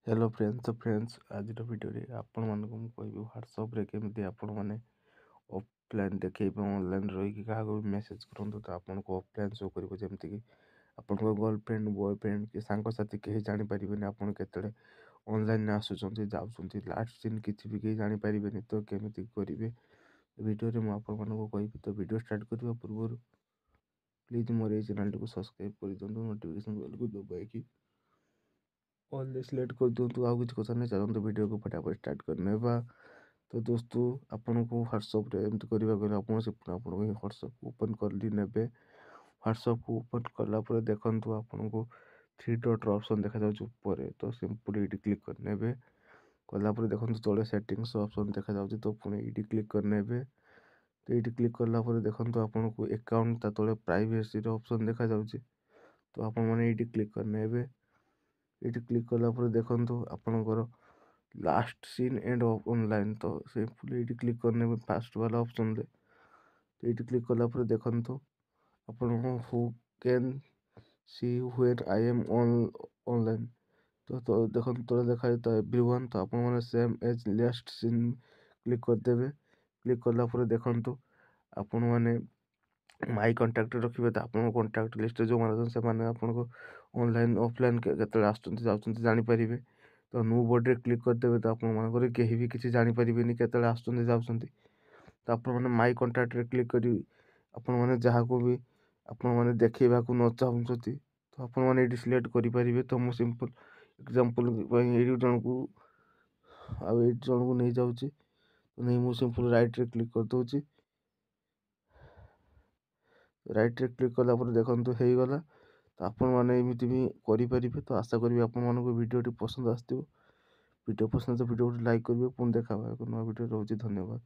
Hello friends आज video रे आपण मानक मु कहबी व्हाट्सएप रे केमती आपण माने ऑफलाइन देखैबे ऑनलाइन रही कि काहा को मेसेज करंतु तो आपण को ऑफलाइन शो करिवो जेमती कि आपण को गर्लफ्रेंड बॉयफ्रेंड कि सांग साथी केही जानि परिबेनी आपण केतळे ऑनलाइन आसुचंती जाउचंती लास्ट सीन किछि भी केही जानि परिबेनी तो केमती करिवे वीडियो रे मु आपण मानक कहबी तो वीडियो स्टार्ट करबा पूर्व प्लीज मोर ए चैनल को सब्सक्राइब कर दियंतु नोटिफिकेशन बेल को दबाइकी ऑल दे सिलेक्ट कर दिंतु आउ किसी कथा नहीं चलते वीडियो को फटाफट स्टार्ट करने तो दोस्तों आपन को व्हाट्सएप रे एमती करबा गले आपन से आपन को व्हाट्सएप ओपन कर ली नेबे व्हाट्सएप को ओपन करला पर देखंतु आपन को थ्री डॉट ऑप्शन देखा जाउछ ऊपर तो सिंपली इटी क्लिक कर नेबे कला पर देखंतु तळे सेटिंग्स ऑप्शन देखा जाउछ तो पुणी इटी क्लिक कर नेबे तो इटी क्लिक करला पर देखंतु आपन को अकाउंट ता तळे प्राइवेसी रो ऑप्शन देखा जाउछ तो आपन माने इटी क्लिक कर नेबे ये क्लिक कला पर देखंतु आपनकर लास्ट सीन एंड ऑनलाइन तो सिंपली ये क्लिक करने में फास्ट वाला ऑप्शन दे तो ये क्लिक कला पर देखंतु आपन who can see when I am online तो देखंतु तो देखा तो एवरीवन तो आपन माने same as last seen click कर देबे क्लिक कला पर देखंतु आपन माने माई कंटाक्ट रखिए तो आपन कंटाक्ट लिस्ट जो माने से माने आपन को ऑनलाइन ऑफलाइन केतले आसुचंती जाउचंती जानि परिबे तो नो बोर्ड रे क्लिक कर देबे तो आपन माने करे केही भी किछि जानि परिबेनी केतले आसुचंती जाउचंती तो आपन माने माई कंटाक्ट रे क्लिक करी आपन माने जहा को भी आपन माने देखैबा को न चाहुचंती तो आपन माने एडी सिलेक्ट करि परिबे तो मु सिंपल एग्जांपल एडी जन को आ एडी जन को नै जाउची तो नै मु सिंपल राइट रे क्लिक कर दोची राइट रे क्लिक कला पर देखंतु हेई गला तो आपण माने एमिति भी करि परिबे तो आशा करिवे आपण मानको वीडियोटी पसंद आस्तिबो वीडियो पसंद तो वीडियो लाइक करिवे पुन देखाबा एको नवा वीडियो रहउची धन्यवाद।